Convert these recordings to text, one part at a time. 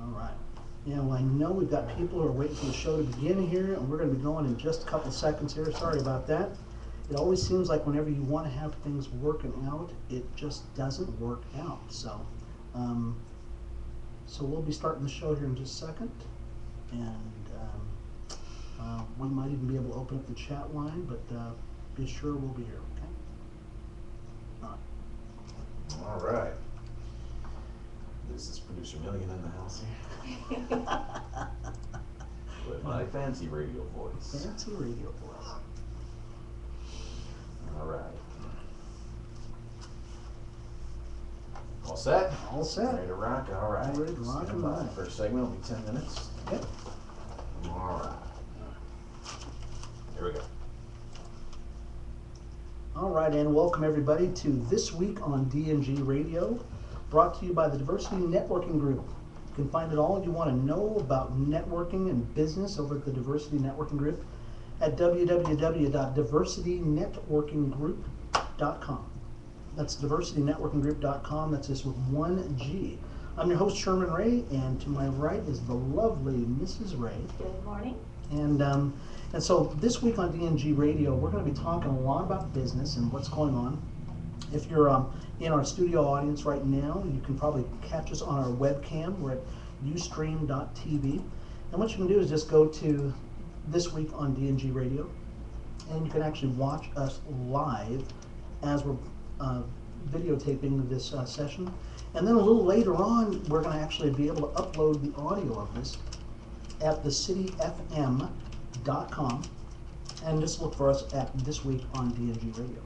All right. Yeah, well, I know we've got people who are waiting for the show to begin here, and we're going to be going in just a couple seconds here. Sorry about that. It always seems like whenever you want to have things working out, it just doesn't work out. So, so we'll be starting the show here in just a second, and we might even be able to open up the chat line, but be sure we'll be here. Okay. All right. All right. This is Producer Milligan in the house here. With my fancy radio voice. Fancy radio voice. All right. All set? All set. Ready to rock? All right. Ready to rock and roll. First segment will be 10 minutes. Yep. All right. Here we go. All right, and welcome everybody to This Week on DNG Radio, brought to you by the Diversity Networking Group. You can find out all you want to know about networking and business over at the Diversity Networking Group at www.diversitynetworkinggroup.com. That's diversitynetworkinggroup.com. That's just with one G. I'm your host, Sherman Ray, and to my right is the lovely Mrs. Ray. Good morning. And so this week on DNG Radio, we're going to be talking a lot about business and what's going on. If you're in our studio audience right now, you can probably catch us on our webcam. We're at ustream.tv. And what you can do is just go to This Week on DNG Radio, and you can actually watch us live as we're videotaping this session. And then a little later on, we're going to actually be able to upload the audio of this at thecityfm.com, and just look for us at This Week on DNG Radio.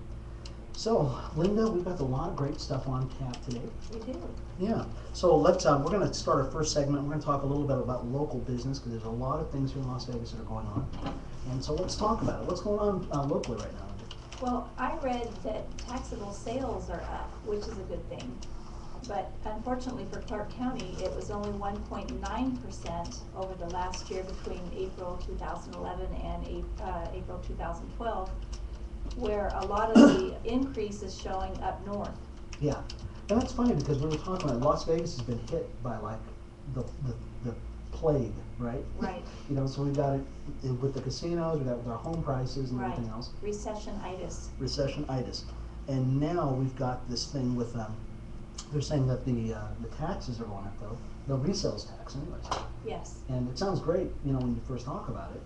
So, Linda, we've got a lot of great stuff on tap today. We do. Yeah. So let's. We're going to start our first segment. We're going to talk a little bit about local business, because there's a lot of things here in Las Vegas that are going on. And so let's talk about it. What's going on locally right now? Well, I read that taxable sales are up, which is a good thing. But unfortunately for Clark County, it was only 1.9% over the last year between April 2011 and April 2012, where a lot of the increase is showing up north. Yeah, and that's funny because we were talking about Las Vegas has been hit by like the plague, right? Right. You know, so we've got it with the casinos, we've got it with our home prices and everything else. Recession-itis. Recession-itis. And now we've got this thing with, they're saying that the taxes are going up though, the resales tax anyways. Yes. And it sounds great, you know, when you first talk about it,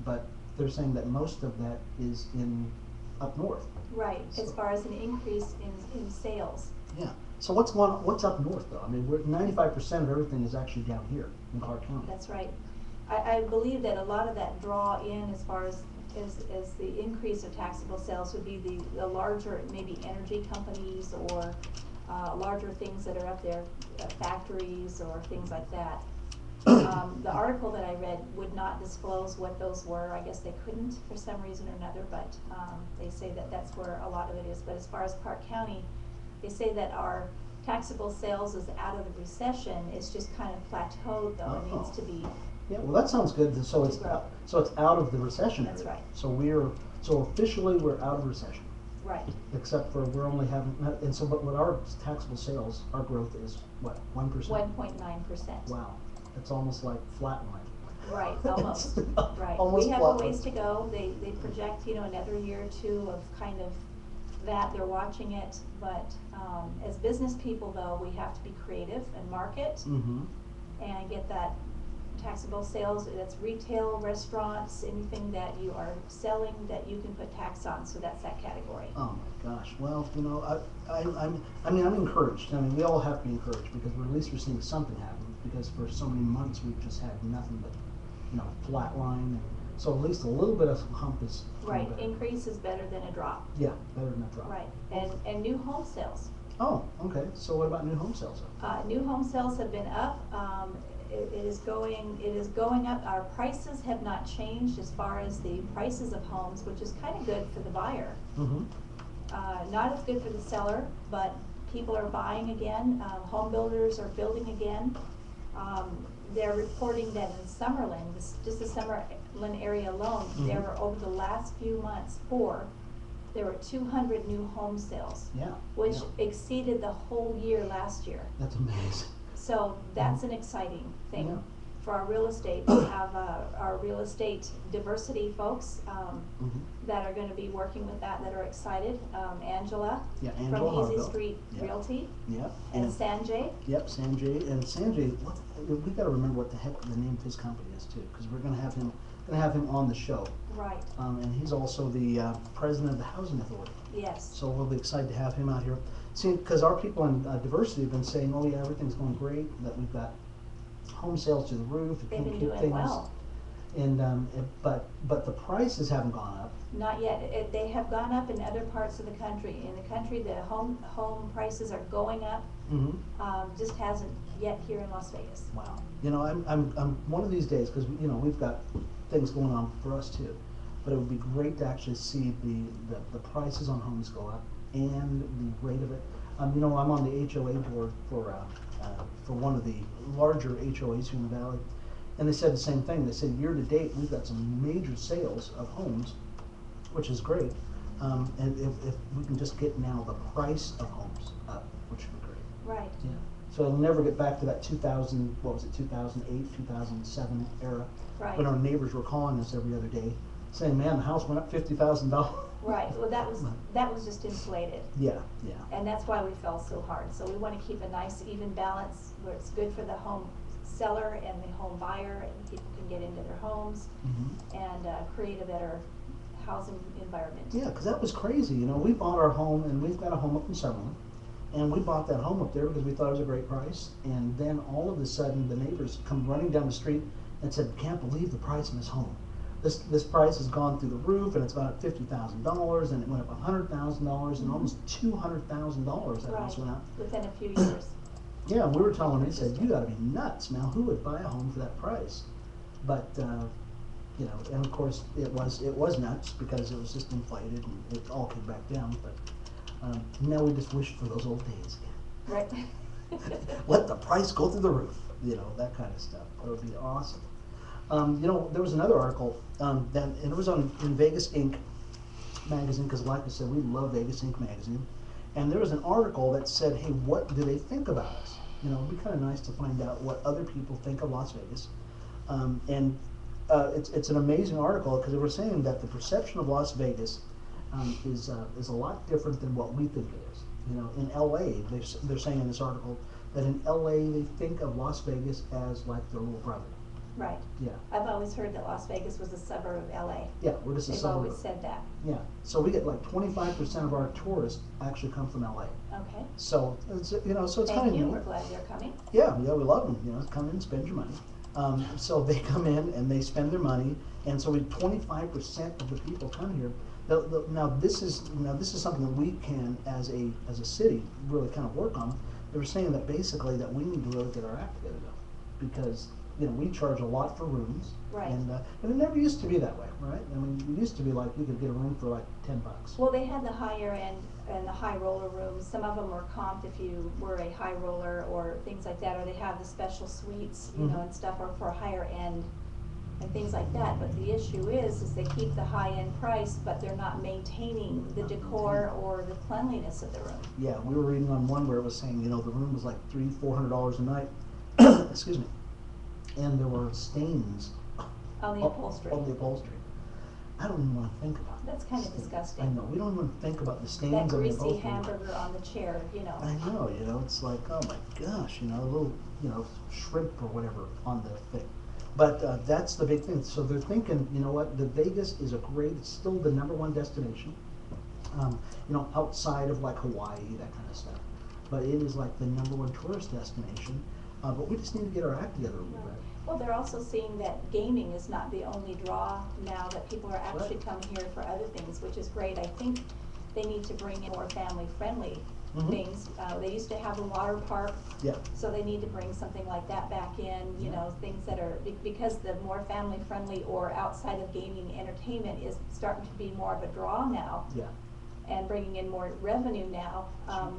but they're saying that most of that is in up north. Right, So, as far as an increase in sales. yeah. So what's up north though? I mean, 95% of everything is actually down here in Clark County. That's right. I believe that a lot of that draw in as far as the increase of taxable sales would be the larger maybe energy companies or larger things that are up there, factories or things like that. The article that I read would not disclose what those were. I guess they couldn't for some reason or another, but they say that that's where a lot of it is. But as far as Clark County, they say that our taxable sales is out of the recession. It's just kind of plateaued though. It needs to be. Yeah, well that sounds good. So it's out of the recession. That's area. right. So officially we're out of recession. Right. Except for we're only having, and so but with our taxable sales, our growth is what, 1%? 1.9%. Wow, it's almost like flatline. Right, almost. Right. Almost We have flatline. a ways to go. They project, you know, another year or two of kind of that. They're watching it, but as business people though, we have to be creative and market Mm-hmm. and get that taxable sales. That's retail, restaurants, anything that you are selling that you can put tax on. So that's that category. Oh my gosh. Well, you know, I'm encouraged. I mean, we all have to be encouraged because at least we're seeing something happen. Because for so many months we've just had nothing but, you know, flatline. And so at least a little bit of hump is Right. Increase is better than a drop. Yeah, better than a drop. Right. And new home sales. Oh, okay. So what about new home sales? New home sales have been up. It is going up. Our prices have not changed as far as the prices of homes, which is kind of good for the buyer. Mm-hmm. Not as good for the seller, but people are buying again. Home builders are building again. They're reporting that in Summerlin, just the Summerlin area alone, Mm-hmm. there were over the last few months, there were 200 new home sales, Yeah. which yeah. exceeded the whole year last year. That's amazing. So that's an exciting thing. Yeah. For our real estate, we have our real estate diversity folks Mhm. that are gonna be working with that are excited. Angela Yeah, from Angela Easy Harville. Street Yeah. Realty, Yep. and Sanjay. Yep, Sanjay. And Sanjay, we gotta remember what the heck the name of his company is too, because we're gonna have him on the show. Right, And he's also the president of the Housing Authority. yes. So we'll be excited to have him out here. See, because our people in diversity have been saying, oh yeah, everything's going great, that we've got home sales to the roof, They've can been keep doing things. well. And but the prices haven't gone up. Not yet. They have gone up in other parts of the country. In the country, the home prices are going up. Mm-hmm. Just hasn't yet here in Las Vegas. Wow. You know, I'm one of these days, because we've got things going on for us too, but it would be great to actually see the prices on homes go up and the rate of it. I'm on the HOA board for one of the larger HOAs here in the valley, and they said the same thing. They said year to date we've got some major sales of homes, which is great. And if we can just get now the price of homes up, which would be great. Right. Yeah. So it'll never get back to that 2008, 2007 era, Right. when our neighbors were calling us every other day, saying, "Man, the house went up $50,000." Right. Well, that was just inflated. Yeah, yeah. And that's why we fell so hard. So we want to keep a nice even balance where it's good for the home seller and the home buyer, and people can get into their homes Mm-hmm. and create a better housing environment. Yeah, because that was crazy. We bought our home, and we've got a home up in Sherman, and we bought that home up there because we thought it was a great price. And then all of a sudden, the neighbors come running down the street and said, "Can't believe the price of this home. This price has gone through the roof, and it's gone up $50,000, and it went up $100,000, and almost $200,000 that house went up." Within a few years. Yeah, we were telling them, they said, "You got to be nuts, man. Who would buy a home for that price?" But and of course it was nuts because it was just inflated and it all came back down. But now we just wish for those old days again. Right. Let the price go through the roof. That kind of stuff. That would be awesome. There was another article and it was in Vegas Inc. magazine, because like I said, we love Vegas Inc. magazine. And there was an article that said, hey, what do they think about us? It'd be kind of nice to find out what other people think of Las Vegas. It's an amazing article, because they were saying that the perception of Las Vegas is a lot different than what we think it is. In LA, they're saying in this article that in LA they think of Las Vegas as like their little brother. Right. Yeah. I've always heard that Las Vegas was a suburb of LA. Yeah, we're just a They've suburb. always said that. Yeah, so we get like 25% of our tourists actually come from LA. Okay. So it's so it's kind Thank of you. neat. We're glad you're coming. Yeah, we love them. Come in and spend your money. So they come in and they spend their money, and so 25% of the people come here. Now this is something that we can, as a city, really kind of work on. They were saying that basically that we need to really get our act together, though, because we charge a lot for rooms, Right. and it never used to be that way, right? I mean, it used to be like we could get a room for like $10. Well, they had the higher end and the high roller rooms. Some of them were comped if you were a high roller or things like that, or they have the special suites, and stuff, or for higher end and things like that. But the issue is they keep the high end price, but they're not maintaining the decor or the cleanliness of the room. Yeah, we were reading on one where it was saying, the room was like $300-400 a night. Excuse me. And there were stains On the upholstery. on the upholstery. I don't even want to think about That's kind of disgusting. I know. We don't even think about the stains That on the greasy upholstery. hamburger on the chair, I know. It's like, oh my gosh, a little, shrimp or whatever on the thing. But that's the big thing. So they're thinking, the Vegas is it's still the #1 destination. Outside of like Hawaii, that kind of stuff. But it is like the #1 tourist destination. But we just need to get our act together a little bit. Well, they're also seeing that gaming is not the only draw now, that people are actually coming here for other things, which is great. I think they need to bring in more family-friendly things. They used to have a water park, Yeah. so they need to bring something like that back in, things that are, because the more family-friendly or outside of gaming entertainment is starting to be more of a draw now. Yeah. And bringing in more revenue now,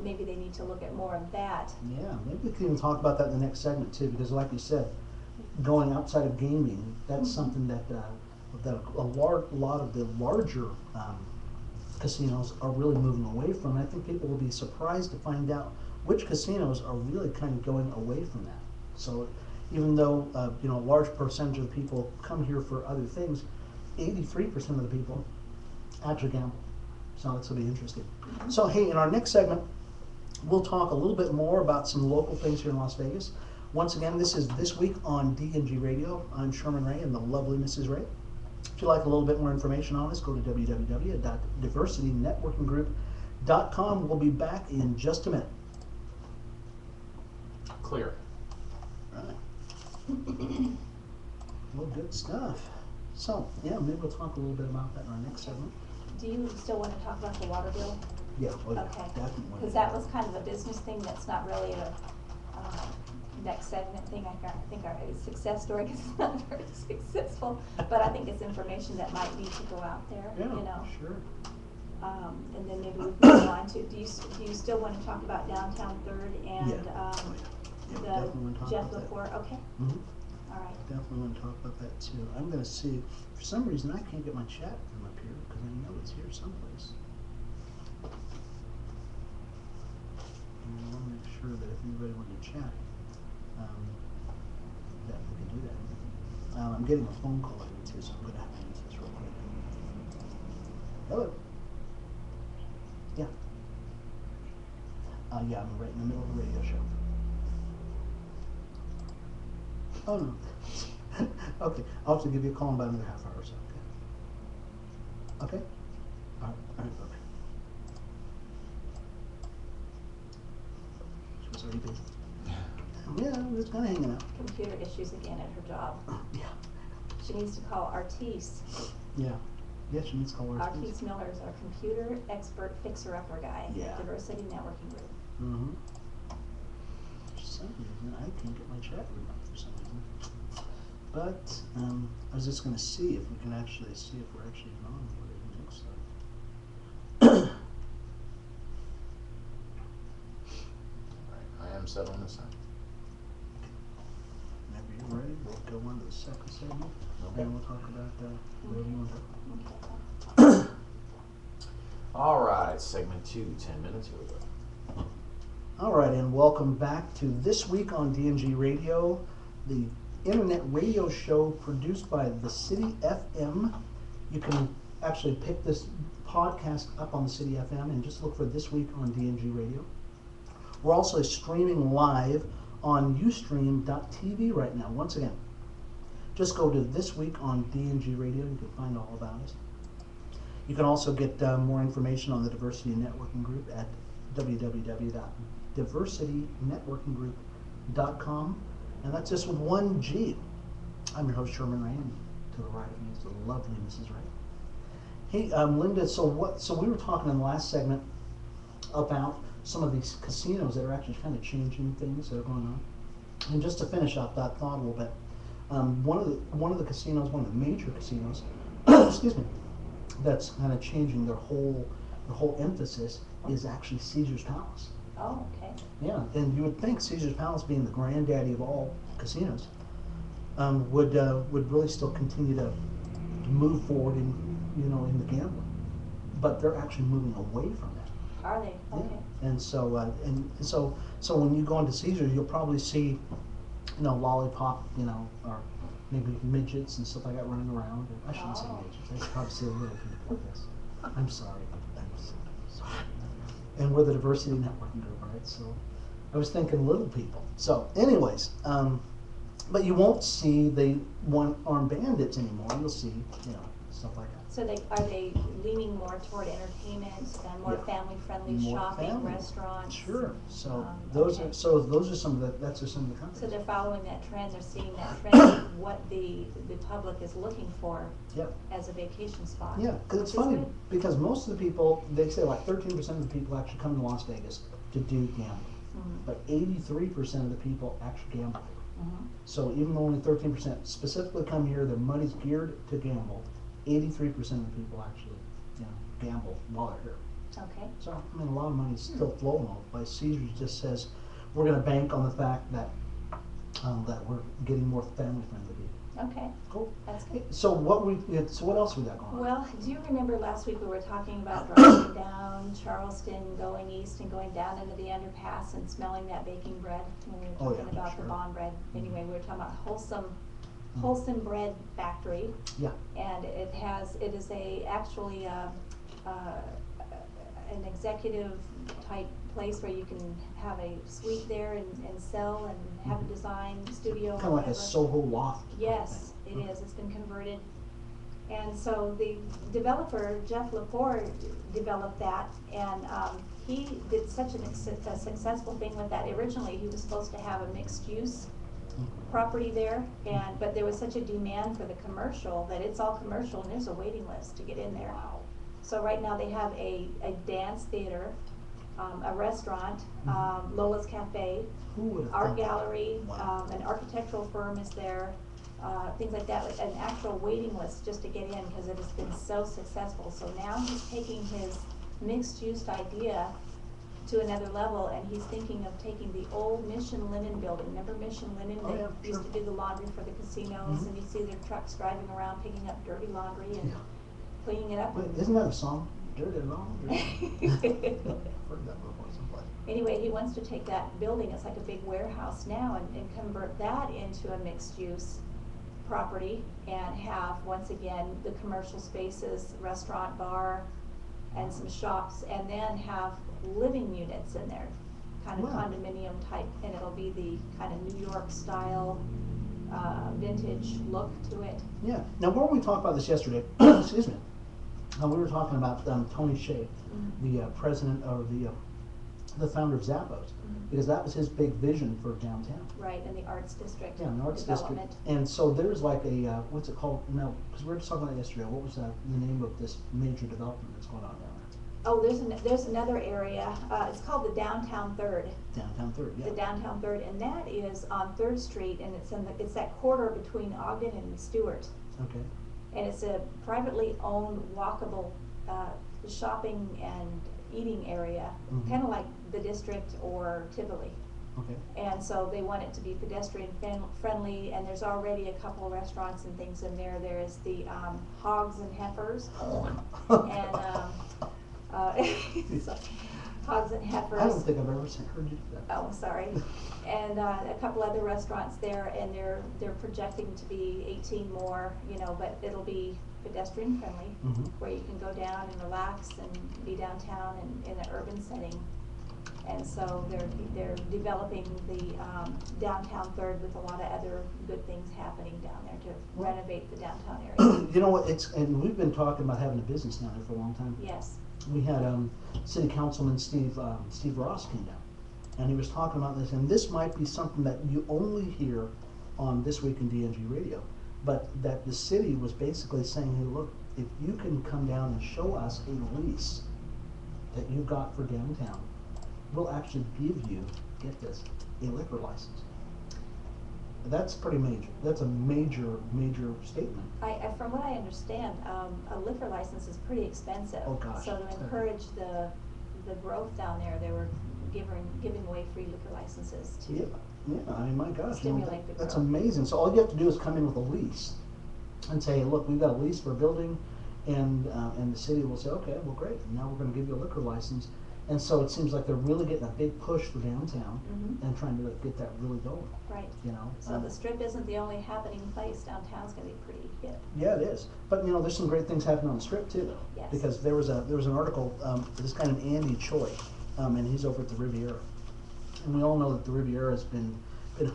maybe they need to look at more of that. Yeah, maybe we can even talk about that in the next segment too, because like you said, going outside of gaming, that's something that a lot of the larger casinos are really moving away from. And I think people will be surprised to find out which casinos are really kind of going away from that. So even though a large percentage of the people come here for other things, 83% of the people actually gamble. So that's going to be interesting. So hey, in our next segment, we'll talk a little bit more about some local things here in Las Vegas. Once again, this is This Week on DNG Radio. I'm Sherman Ray and the lovely Mrs. Ray. If you'd like a little bit more information on us, go to www.diversitynetworkinggroup.com. We'll be back in just a minute. Clear. Right. Well, good stuff. So, yeah, maybe we'll talk a little bit about that in our next segment. Do you still want to talk about the water bill? Yeah, oh yeah, Okay. definitely. Because that was kind of a business thing that's not really a next segment thing. I think our success story is not very successful, but I think it's information that might need to go out there, Yeah, sure. And then maybe we can move on to, do you still want to talk about Downtown Third and Yeah, definitely want to talk Jeff about that. LaFleur? Okay, Mm-hmm. all right. Definitely want to talk about that too. I'm going to see, for some reason I can't get my chat from up here because I know it's here someplace. And I want to make sure that if anybody wants to chat, that we can do that. I'm getting a phone call here too, so I'm going to have to answer this real quick. Hello. Yeah. Yeah, I'm right in the middle of a radio show. Oh no. Okay, I'll have to give you a call in about another half hour or so. Okay. Okay. All right. Okay. She was already busy. Yeah, we're just kind of hanging out. Computer issues again at her job. Yeah. She needs to call Artis. Yeah. Yeah, she needs to call her. Artis Miller is our computer expert fixer-upper guy Yeah. at Diversity Networking Group. Mm-hmm. For some reason, I can't get my chat room up for some reason. But I was just going to see if we can actually see if we're actually on what it looks like. Alright, I am set on this end. Whenever you're ready, we'll go on to the second segment, Okay. and we'll talk about whatever you want to talk Okay. Alright, segment 2, 10 minutes, here we go. about. All right, and welcome back to This Week on DNG Radio, the internet radio show produced by the City FM. You can actually pick this podcast up on the City FM and just look for This Week on DNG Radio. We're also streaming live on ustream.tv right now. Once again, just go to This Week on DNG Radio. You can find all about us. You can also get more information on the Diversity Networking Group at www.diversitynetworkinggroup.com, and that's just with one G. I'm your host, Sherman Ray, and to the right of me is the lovely Mrs. Ray. Hey, Linda, so we were talking in the last segment about some of these casinos that are actually kind of changing things that are going on. And just to finish up that thought a little bit, one of the casinos, one of the major casinos, excuse me, that's kind of changing their whole emphasis is actually Caesar's Palace. Oh, okay. Yeah, and you would think Caesar's Palace, being the granddaddy of all casinos, would really still continue to move forward in the gambling, but they're actually moving away from that. Are they? Okay. Yeah. And so when you go into Caesar's, you'll probably see, lollipop, or maybe midgets and stuff like that running around. I shouldn't say midgets. I should probably say little people, I guess. I'm sorry. And we're the Diversity Networking Group, right? So I was thinking little people. So anyways, but you won't see the one-armed bandits anymore. You'll see, stuff like that. So are they leaning more toward entertainment and more Yeah. family-friendly More shopping, family. restaurants? Sure. So Okay. those are some of the companies. So they're following that trend, they're seeing that trend of what the public is looking for Yep. as a vacation spot. Yeah, because it's which is funny, good. because most of the people, they say like 13% of the people actually come to Las Vegas to do gambling, Mhm. but 83% of the people actually gamble. Mhm. So even though only 13% specifically come here, their money's geared to gamble, 83% of the people actually, gamble while they're here. Okay. So, I mean, a lot of money's still flowing over the place. Caesars just says, we're gonna bank on the fact that we're getting more family-friendly people. Okay, Cool. that's good. So what else we got going on? Well, do you remember last week we were talking about driving down Charleston, going east and going down into the underpass and smelling that baking bread when we were Oh, talking yeah, about sure. the bond bread? Anyway, we were talking about wholesome bread factory. Yeah. And it is actually an executive type place where you can have a suite there and sell and have a design studio. Kind of like a Soho loft. Yes, it is. It's been converted. And so the developer, Jeff Lepore, developed that, and he did such a successful thing with that. Originally, he was supposed to have a mixed-use property there, but there was such a demand for the commercial that it's all commercial, and there's a waiting list to get in there. So right now they have a dance theater, a restaurant, Lola's Cafe, art gallery, an architectural firm is there, things like that, like an actual waiting list just to get in because it has been so successful. So now he's taking his mixed-use idea to another level, and he's thinking of taking the old Mission Linen building. Remember Mission Linen? Oh, yeah, They used sure. to do the laundry for the casinos, and you see their trucks driving around picking up dirty laundry and cleaning it up. Wait, isn't that a song? Dirty laundry. Heard that before someplace. Anyway, he wants to take that building, it's like a big warehouse now, and convert that into a mixed-use property and have, once again, the commercial spaces, restaurant, bar, and some shops, and then have living units in there, kind of Wow. condominium type, and it'll be the kind of New York style, vintage look to it. Yeah. Now, where we talked about this yesterday, excuse me, we were talking about Tony Shea, the president or the founder of Zappos, because that was his big vision for downtown. Right, in the arts district. Yeah, in the arts district. Development. And so there's like a, what's it called? No, because we were just talking about it yesterday. What was the name of this major development that's going on down Oh, there's another area, it's called the Downtown Third. there? Downtown Third, yeah. The Downtown Third, and that is on 3rd Street, and it's that corridor between Ogden and Stewart. Okay. And it's a privately owned, walkable, shopping and eating area, Mhm. kind of like the District or Tivoli. Okay. And so they want it to be pedestrian friendly, and there's already a couple of restaurants and things in there. There's the Hogs and Heifers, and so, Hogs and Heifers. I don't think I've ever heard you do that. Oh, sorry. And a couple other restaurants there, and they're projecting to be 18 more, but it'll be pedestrian friendly, Mhm. where you can go down and relax and be downtown in an urban setting. And so they're developing the Downtown Third with a lot of other good things happening down there to renovate the downtown area. You know what? And we've been talking about having a business down there for a long time. Yes. We had City Councilman Steve Ross came down, and he was talking about this. And this might be something that you only hear on This Week in DNG Radio, but that the city was basically saying, "Hey, look, if you can come down and show us a lease that you got for downtown, we'll actually give you, get this, a liquor license." That's pretty major. That's a major statement. From what I understand, a liquor license is pretty expensive. Oh, gosh. So to encourage the growth down there, they were giving away free liquor licenses to. Yeah, I mean, my gosh, Stimulate the that's growth. amazing. So all you have to do is come in with a lease and say, look, we've got a lease for a building, and the city will say, okay, well, great, now we're going to give you a liquor license. And so it seems like they're really getting a big push for downtown and trying to get that really going. Right. So the Strip isn't the only happening place. Downtown's going to be pretty hip. Yeah, it is. But there's some great things happening on the Strip too. Yes. Because there was an article, this guy named Andy Choi, and he's over at the Riviera, and we all know that the Riviera has been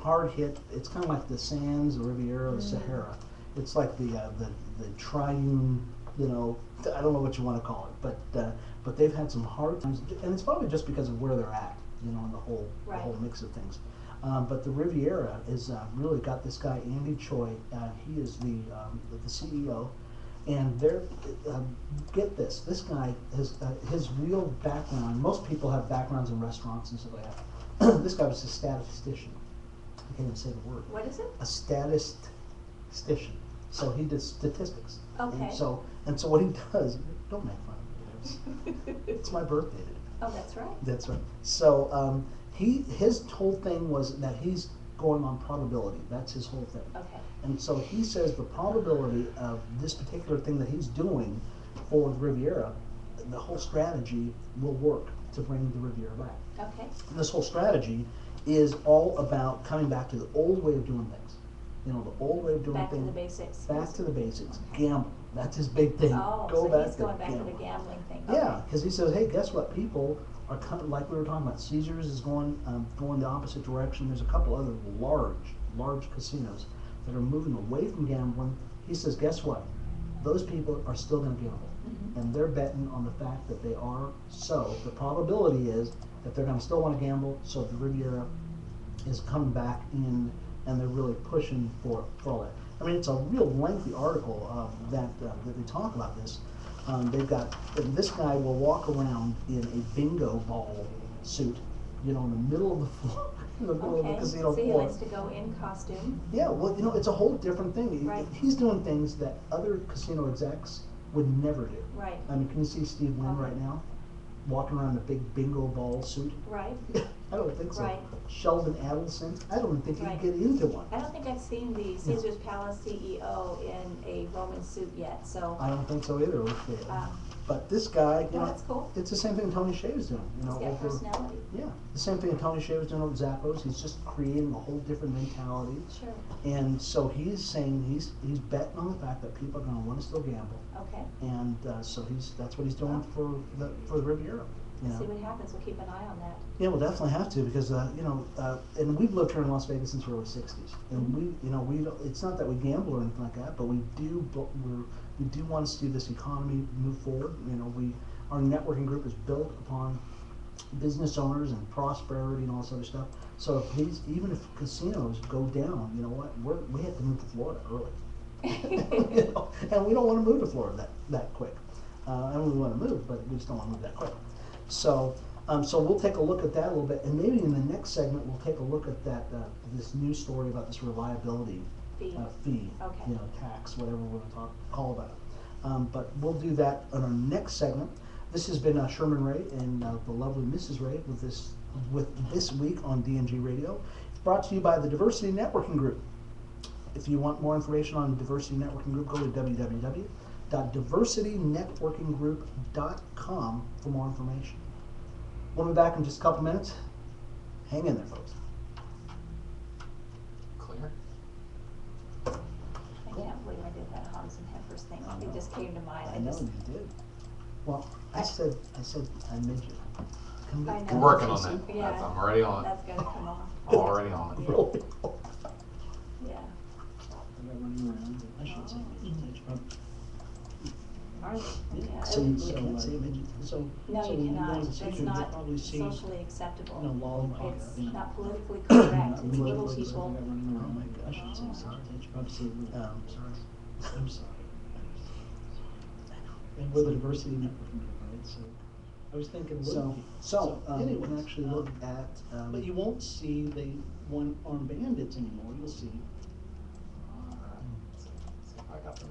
hard hit. It's kind of like the Sands, the Riviera, the Sahara. It's like the triune, I don't know what you want to call it, but they've had some hard times, and it's probably just because of where they're at, in the whole mix of things. But the Riviera is really got this guy Andy Choi. He is the CEO, and get this. This guy has his real background. Most people have backgrounds in restaurants and stuff like that. This guy was a statistician. I can't even say the word. What is it? A statistician. So he did statistics. Okay. And so what he does, don't make fun of me. It's my birthday today. Oh, that's right. That's right. So his whole thing was that he's going on probability. That's his whole thing. Okay. And so he says the probability of this particular thing that he's doing for the Riviera, the whole strategy will work to bring the Riviera back. Okay. And this whole strategy is all about coming back to the old way of doing things. You know, the old way of doing Back to things. the basics. Back to the basics. Gamble. That's his big thing. Oh, Go so back he's to going back to the gambling. gambling thing. Yeah, Okay. because he says, hey, guess what? People are coming, like we were talking about. Caesars is going the opposite direction. There's a couple other large casinos that are moving away from gambling. He says, guess what? Those people are still going to gamble, and they're betting on the fact that they are. So the probability is that they're going to still want to gamble. So the Riviera is coming back in, and they're really pushing for all that. I mean, it's a real lengthy article that they talk about this. They've got, and this guy will walk around in a bingo ball suit, you know, in the middle of the floor, in the middle of the casino So he floor. likes to go in costume. Yeah, well, you know, it's a whole different thing. Right. He's doing things that other casino execs would never do. Right. I mean, can you see Steve Wynn right now, walking around in a big bingo ball suit? Right. I don't think so. Right. Sheldon Adelson, I don't even think he Right. could get into one. I don't think I've seen the Caesar's Palace CEO in a Roman suit yet, so. I don't think so either. Um, But this guy, you Well, know, that's cool. it's the same thing Tony Shea is doing. You know, He's got over- personality. Yeah, the same thing that Tony Shea was doing over Zappos. He's just creating a whole different mentality. Sure. And so he's saying he's betting on the fact that people are going to want to still gamble, Okay. and so that's what he's doing for the Riviera. You know? See what happens. We'll keep an eye on that. Yeah, we'll definitely have to because you know, and we've lived here in Las Vegas since the early '60s, and we don't, it's not that we gamble or anything like that, but we do want to see this economy move forward. You know, our networking group is built upon business owners and prosperity and all this other stuff. So even if casinos go down, you know what, we have to move to Florida early. You know? And we don't want to move to Florida that quick. And we want to move, but we just don't want to move that quick. So we'll take a look at that a little bit, and maybe in the next segment we'll take a look at that this new story about this reliability Fee. fee, Okay. you know, tax, whatever we're going to call about it. But we'll do that on our next segment. This has been Sherman Ray and the lovely Mrs. Ray with this week on DNG Radio. It's brought to you by the Diversity Networking Group. If you want more information on Diversity Networking Group, go to www.diversitynetworkinggroup.com for more information. We'll be back in just a couple minutes. Hang in there, folks. Clear? I can't believe I did that Hogs and Heifers thing. It just came to mind. I know you did. Well, I said I made you. Can we- I know. We're working on that. Yeah. I'm already on it. That's gonna come off. Already on it. Really? Yeah. Running around. I should say midget. Are they? Yeah. So you really can't say midget. So No, so you when cannot. go to It's Caesars, you'll not probably see, socially acceptable. you know, lollipop, It's you know. not politically correct. Not It's little midget, people. like that running Oh around. my I gosh. should say sorry. I should probably say little. Sorry. I'm sorry. And we're the diversity networking group, right? So I was thinking little So people. we can actually look at. But you won't see the one-armed bandits anymore. You'll see. I got them.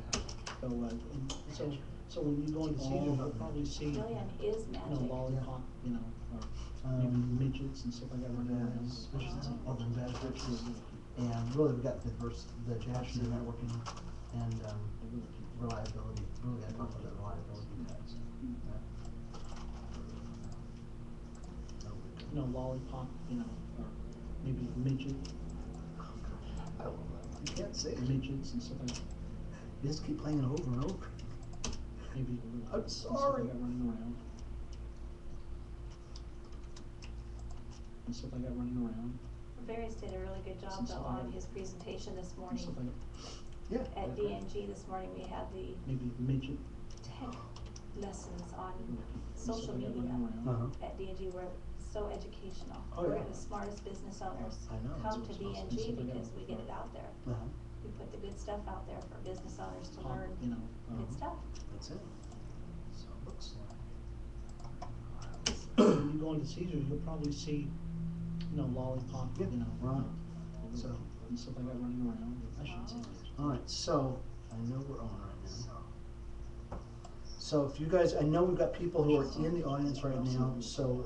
So when you go into Caesars, you'll probably see, Jillian is you know, magic. lollipop, you know, or maybe midgets and stuff like that running around. Other benefits. And really, we've got the jazz networking and reliability. Really got to talk about that reliability tax. You know, lollipop, you know, or maybe midget, I love that. You can't say it. midgets and stuff like that. You just keep playing it over and over. Maybe I'm and stuff sorry. like that running around. And stuff like that running around. Varys did a really good job though on his presentation this And morning. stuff like that. Yeah. At DNG this morning, we had the Maybe midget. tech lessons on and social stuff like that media running around. at DNG were so educational. Oh, We're yeah. the smartest business owners I know, that's come what to it's supposed to DNG be. because we get it out there. Uh-huh. We put the good stuff out there for business owners to Pop, learn you know, good stuff. That's it. So it looks when you go into Caesars, you'll probably see, you know, lollipop, Yeah, you know. right. So- And stuff like that running around. I shouldn't say midget. All right, so I know we're on right now. So if you guys, I know we've got people who are in the audience right now, so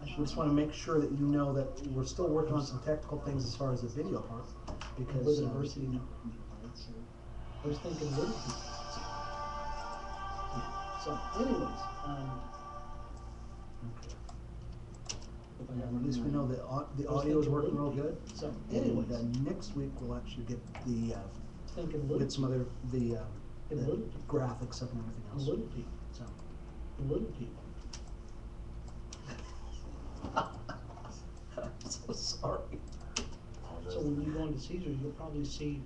We just wanna make sure that you know that we're still working on some technical things as far as the video part, We're because, the diversity network, right, so I was thinking little people. So anyways, if I got at least we know that the audio is working real good. So And anyways, next week we'll actually get the, thinking we'll little, get some other, the little graphics up and everything else. little people, So, little people. I'm so sorry. So when you go into Caesars, you'll probably see,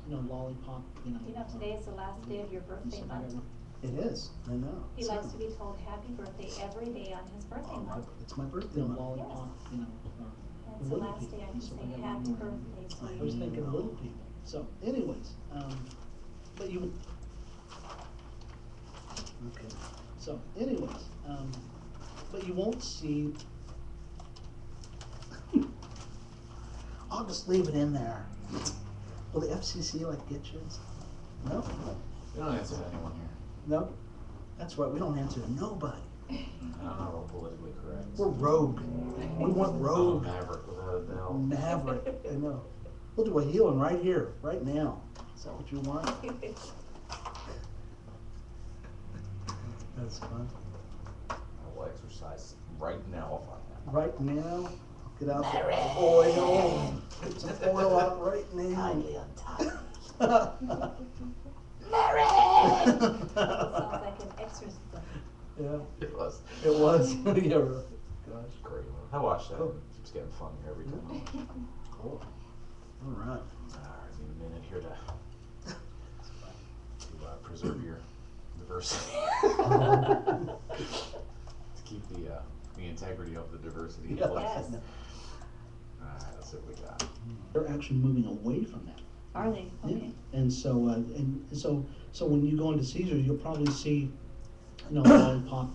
lollipop, You know, today is the last day of your birthday month. It is, I know. He likes to be told happy birthday every day on his birthday month. It's my birthday month. Lollipop, That's the last day I can say happy birthday, I sweetie. was thinking little people. So anyways, but you, Okay. so anyways, but you won't see, I'll just leave it in there. Will the FCC get you? No? We don't answer to anyone here. No? That's right, we don't answer to nobody. I'm not real politically correct. We're rogue. We want I'm a rogue. maverick without a doubt. Maverick, I know. We'll do a healing right here, right now. Is that what you want? That's fun. I will exercise right now if I can. Right now, get out the oil, get some oil out right now. Sounds like an exorcism. Yeah, It was. it was. Yeah, really. Gosh. Great one. I watched that. Cool. It keeps getting funnier every time I watch it. Cool. All right. Alright, need a minute here to preserve your diversity. To keep the integrity of the diversity in Yeah. place. Yes. Alright, let's see what we got. they're actually moving away from that. Are they? Yeah. Okay. And so when you go into Caesars, you'll probably see, lollipop,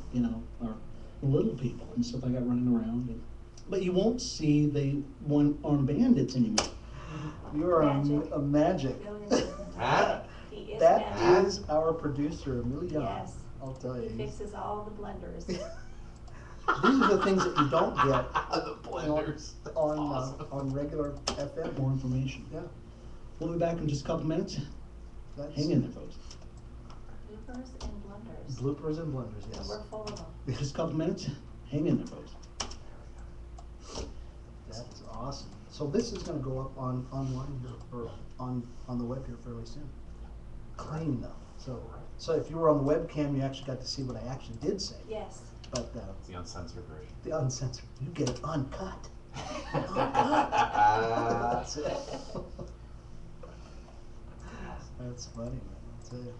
or little people and stuff like that running around. But you won't see the one-armed bandits anymore. You're Magic. a magic. Huh? He is That magic. is our producer, Amelia. Yes. I'll tell He you. fixes all the blenders. These are the things that you don't get The blenders. on Awesome. on regular FM. More information. Yeah, We'll be back in just a couple minutes. that's Hang in there, folks. Bloopers and blunders. bloopers and blunders. And Yes, we're full of them. Just a couple minutes. Hang in there, folks. that's awesome. So this is going to go up online here, or on the web here fairly soon. Clean though. So if you were on the webcam, you actually got to see what I actually did say. Yes. But It's the uncensored version. the uncensored, you get it uncut. That's it. That's funny, man. That's it.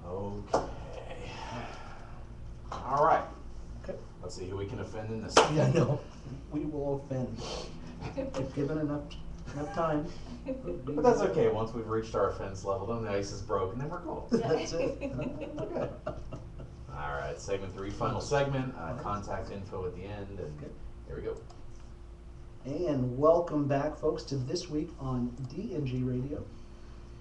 Okay. Alright. Okay. Let's see who we can offend in this. Yeah, I know. We will offend. If given enough time. But that's okay, once we've reached our offense level, then the ice is broken, then we're cool. That's it. Okay. Alright, segment 3, final segment, contact info at the end, and Okay. here we go. And welcome back, folks, to This Week on DNG Radio.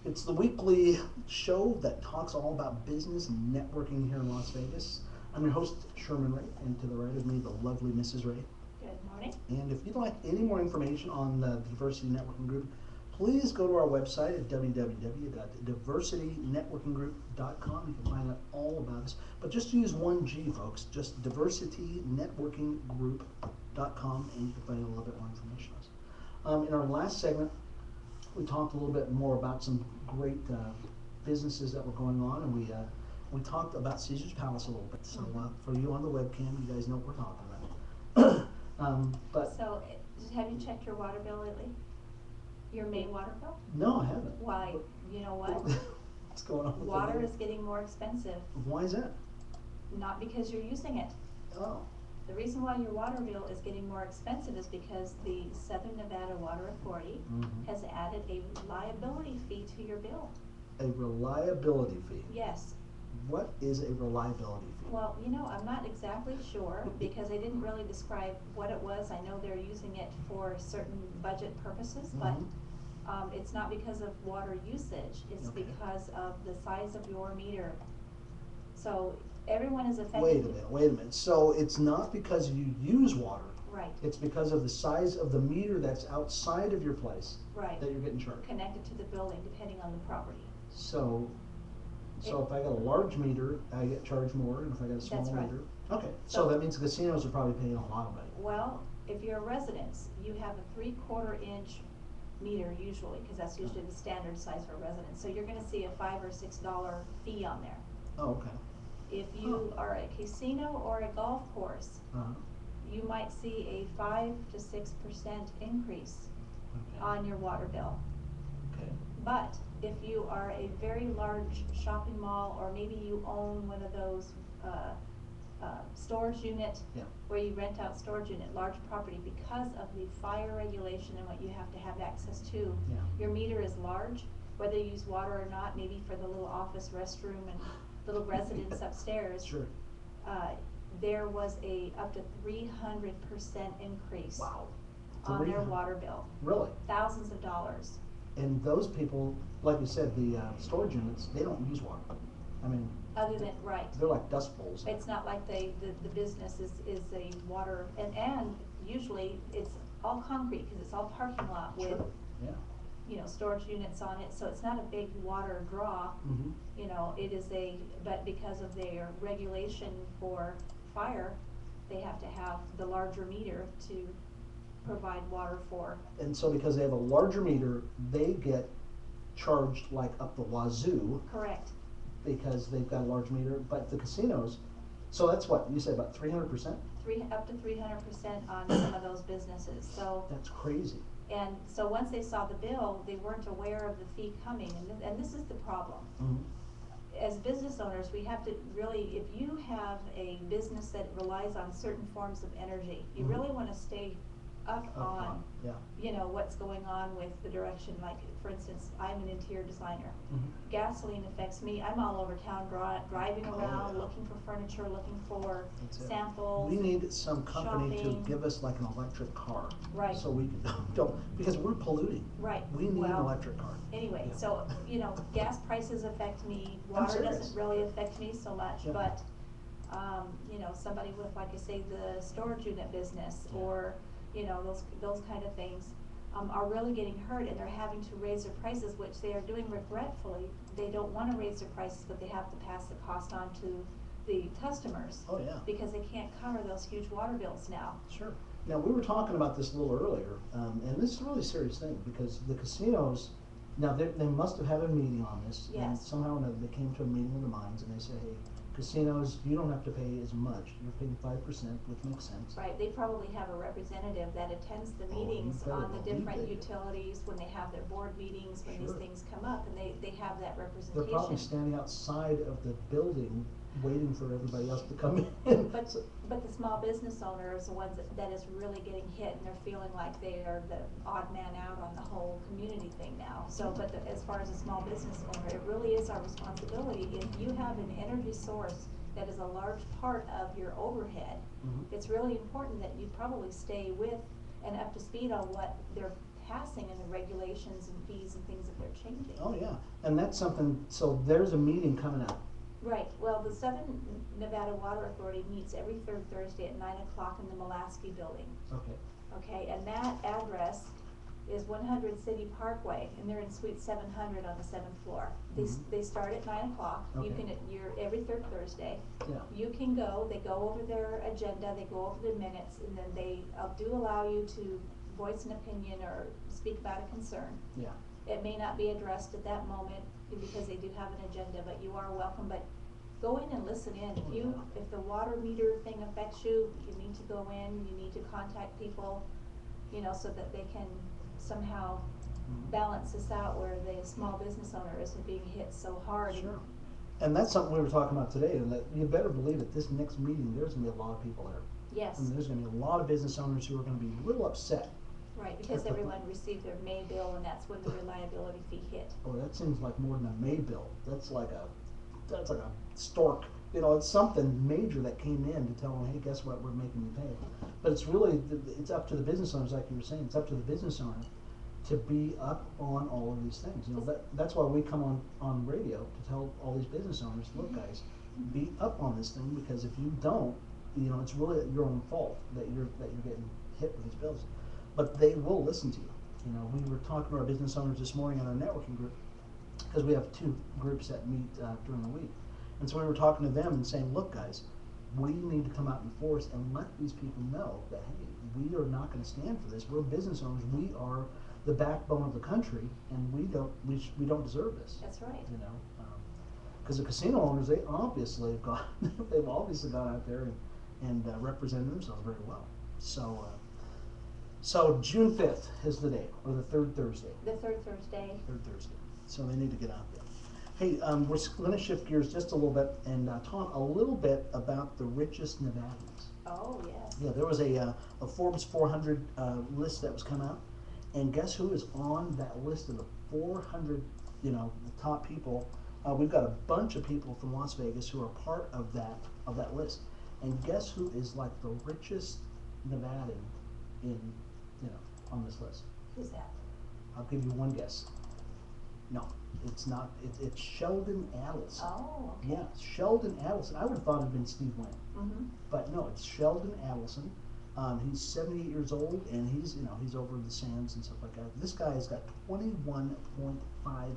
It's the weekly show that talks all about business and networking here in Las Vegas. I'm your host, Sherman Ray, and to the right of me, the lovely Mrs. Ray. Good morning. And if you'd like any more information on the Diversity Networking Group, please go to our website at www.diversitynetworkinggroup.com. You can find out all about us. But just use one G, folks. Just diversitynetworkinggroup.com, and you can find a little bit more information on us. In our last segment, we talked a little bit more about some great businesses that were going on, and we talked about Caesar's Palace a little bit. So for you on the webcam, you guys know what we're talking about. But So, have you checked your water bill lately? Your main water bill? no, I haven't. Why, you know what? What's going on with Water that? is getting more expensive, Why is that? not because you're using it. Oh, The reason why your water bill is getting more expensive is because the Southern Nevada Water Authority has added a liability fee to your bill. a reliability fee. Yes. What is a reliability fee? Well, you know, I'm not exactly sure because they didn't really describe what it was. I know they're using it for certain budget purposes, but it's not because of water usage. It's Okay. because of the size of your meter. So everyone is affected. Wait a minute. So it's not because you use water. Right, It's because of the size of the meter that's outside of your place right, that you're getting charged. connected to the building, depending on the property. So if I got a large meter, I get charged more, and if I got a small That's right. meter, okay. So So- that means the casinos are probably paying a lot of money. Well, if you're a residence, you have a 3/4 inch meter usually, because that's usually the standard size for a residence. So you're gonna see a $5 or $6 fee on there. Oh, okay. If you are a casino or a golf course, Uh-huh. you might see a 5 to 6% increase Okay. on your water bill. Okay. But if you are a very large shopping mall, or maybe you own one of those, storage unit, Yeah. where you rent out storage unit, large property, because of the fire regulation and what you have to have access to, Yeah. your meter is large, whether you use water or not, maybe for the little office restroom and little residence upstairs. Sure. There was a up to 300% increase Wow. on their 300. water bill, Really? thousands of dollars. And those people, like you said, the storage units, they don't use water. I mean, Other than, right, they're like dust bowls. it's not like the business is a water, and usually it's all concrete, cause it's all parking lot with, Sure. Yeah. you know, storage units on it, so it's not a big water draw. Mm-hmm. You know, it is but because of their regulation for fire, they have to have the larger meter to provide water for. And so because they have a larger meter, they get charged like up the wazoo Correct. because they've got a large meter. But the casinos, so that's what, you said about 300%? Up to 300% on some of those businesses, so. That's crazy. And so once they saw the bill, they weren't aware of the fee coming, and this is the problem. Mm-hmm. As business owners, we have to really, if you have a business that relies on certain forms of energy, you Mhm. really wanna stay up on, Yeah. you know, what's going on with the direction, like, for instance, I'm an interior designer. Mm-hmm. Gasoline affects me, I'm all over town driving Oh, around, yeah. looking for furniture, looking for That's it. samples. We need some company shopping. to give us like an electric car. Right. So we can, don't, because we're polluting. Right, We need an well, electric car. anyway, Yeah. so, you know, gas prices affect me, I'm water serious. doesn't really affect me so much, Yeah. but, you know, somebody with, like I say, the storage unit business, Yeah. or, you know, those kind of things, are really getting hurt, and they're having to raise their prices, which they are doing regretfully. They don't wanna raise their prices, but they have to pass the cost on to the customers. Oh, yeah. Because they can't cover those huge water bills now. Sure. Now, we were talking about this a little earlier, and this is a really serious thing, because the casinos, now they must have had a meeting on this. And Yes. somehow or another, they came to a meeting of the minds, and they said, hey, casinos, you don't have to pay as much. You're paying 5%, which makes sense. Right, they probably have a representative that attends the Oh, you meetings better on the believe different they do. utilities, when they have their board meetings, when these Sure. things come up, and they have that They're representation. probably standing outside of the building, waiting for everybody else to come in. But the small business owner is the ones that is really getting hit, and they're feeling like they are the odd man out on the whole community thing now. So, but as far as a small business owner, it really is our responsibility. If you have an energy source that is a large part of your overhead, Mhm. it's really important that you probably stay with and up to speed on what they're passing and the regulations and fees and things that they're changing. Oh, yeah, and that's something, so there's a meeting coming up. Right, well, the Southern Nevada Water Authority meets every third Thursday at 9 o'clock in the Mulaski Building. Okay. Okay, and that address is 100 City Parkway, and they're in Suite 700 on the 7th floor. Mhm. They start at 9 o'clock. You Okay. can, you're every third Thursday. Yeah. You can go, they go over their agenda, they go over the minutes, and then they do allow you to voice an opinion or speak about a concern. Yeah. It may not be addressed at that moment because they do have an agenda, but you are welcome. But go in and listen in. If the water meter thing affects you, you need to go in, you need to contact people, you know, so that they can somehow Mhm. balance this out where the small business owner isn't being hit so hard. Sure. And that's something we were talking about today, and that you better believe at this next meeting, there's gonna be a lot of people there. Yes, And there's gonna be a lot of business owners who are gonna be a little upset. right, because everyone received their May bill, and that's when the reliability fee hit. Oh, that seems like more than a May bill. That's like a stork. You know, it's something major that came in to tell them, hey, guess what, we're making you pay. But it's really, it's up to the business owners, like you were saying, it's up to the business owner to be up on all of these things. You know, that's why we come on radio to tell all these business owners, look guys, be up on this thing, because if you don't, you know, it's really your own fault that you're getting hit with these bills. But they will listen to you. You know, we were talking to our business owners this morning in our networking group, because we have 2 groups that meet during the week. And so we were talking to them and saying, look guys, we need to come out in force and let these people know that, hey, we are not going to stand for this. We're business owners. We are the backbone of the country, and we don't deserve this. That's right. You know, because the casino owners, they obviously have gone, they've obviously gone out there and represented themselves very well. So, so June 5th is the day, or the 3rd Thursday. The third Thursday. 3rd Thursday. So they need to get out there. Hey, we're going to shift gears just a little bit and talk a little bit about the richest Nevadans. Oh, yes. Yeah, there was a Forbes 400 list that was come out, and guess who is on that list of the 400, you know, the top people? We've got a bunch of people from Las Vegas who are part of that list, and guess who is like the richest Nevadan in, you know, on this list? Who's that? I'll give you one guess. No, it's not. It's Sheldon Adelson. Oh, okay. Yeah, Sheldon Adelson. I would have thought it'd been Steve Wynn, Mm-hmm. but no, it's Sheldon Adelson. He's 78 years old, and he's, you know, he's over in the sands and stuff like that. This guy has got $21.5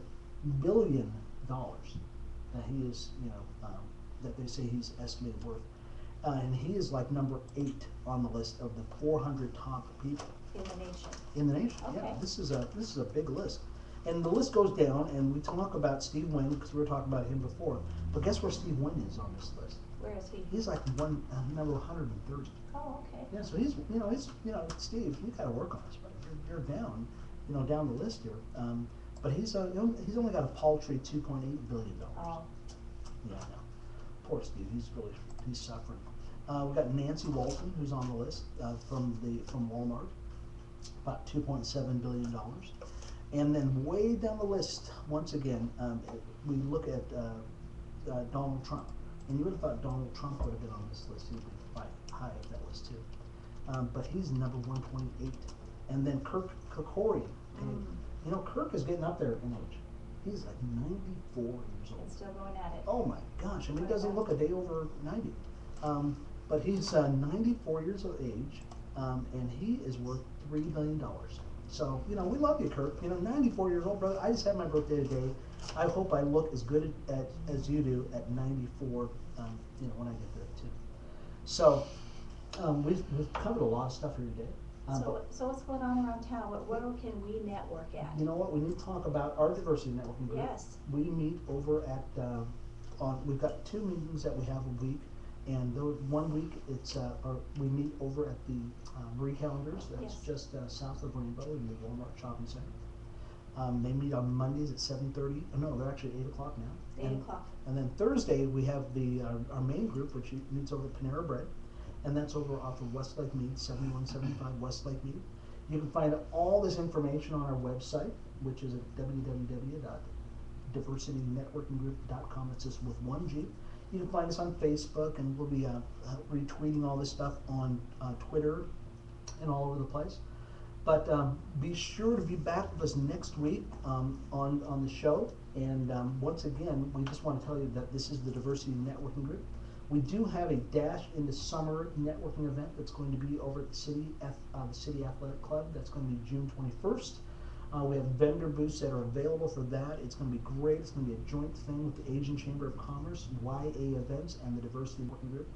billion that he is, you know, that they say he's estimated worth, and he is like number 8 on the list of the 400 top people In the nation. in the nation. Yeah, Okay. this is a big list. And the list goes down, and we talk about Steve Wynn because we were talking about him before. But guess where Steve Wynn is on this list? Where is he? He's like number 130. Oh, okay. Yeah, so he's Steve, you got to work on this, but you're down, you know, down the list here. But he's only got a paltry $2.8 billion. Oh, Yeah, I know. Poor Steve. He's suffering. We've got Nancy Walton, who's on the list from Walmart, about $2.7 billion. And then way down the list, once again, we look at Donald Trump. And you would have thought Donald Trump would have been on this list. He would be quite high up that list too. But he's number 128. And then Kirk Kerkorian. Okay? You know, Kirk is getting up there in age. He's like 94 years old. and still going at it. Oh my gosh, I mean, he doesn't look a day over 90. But he's 94 years of age, and he is worth $3 billion. So, you know, we love you, Kirk. You know, 94 years old, brother. I just had my birthday today. I hope I look as good as you do at 94, you know, when I get there, too. So, we've covered a lot of stuff here today. So what's going on around town? Where can we network at? You know what? We need to talk about our diversity networking group. Yes. We meet over at we've got 2 meetings that we have a week, and one week we meet over at the Marie Callender's. That's Yes. just south of Rainbow in the Walmart Shopping Center. They meet on Mondays at 7:30. No, they're actually 8 o'clock now. 8 o'clock. And then Thursday we have our main group, which meets over at Panera Bread, and that's over off of Westlake Mead, 7175 Westlake Mead. You can find all this information on our website, which is at www.diversitynetworkinggroup.com. It's just with 1 G. You can find us on Facebook, and we'll be retweeting all this stuff on Twitter and all over the place. But be sure to be back with us next week on the show. And once again, we just want to tell you that this is the Diversity Networking Group. We do have a Dash into Summer networking event that's going to be over at the City Athletic Club. That's going to be June 21st. We have vendor booths that are available for that. It's going to be great. It's going to be a joint thing with the Asian Chamber of Commerce, YA Events, and the Diversity Networking Group.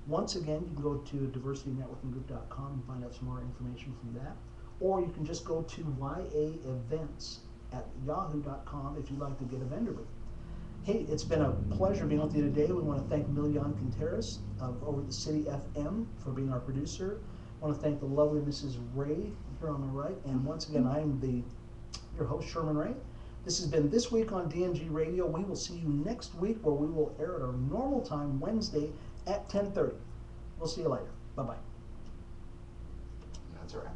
Once again, you can go to diversitynetworkinggroup.com and find out some more information from that. Or you can just go to yaevents@yahoo.com if you'd like to get a vendor booth. Hey, it's been a pleasure being with you today. We want to thank Milian Quinteros over at the City FM for being our producer. I want to thank the lovely Mrs. Ray here on my right. And once again, I am your host, Sherman Ray. This has been This Week on DNG Radio. We will see you next week, where we will air at our normal time, Wednesday at 10:30. We'll see you later. Bye-bye. That's a wrap.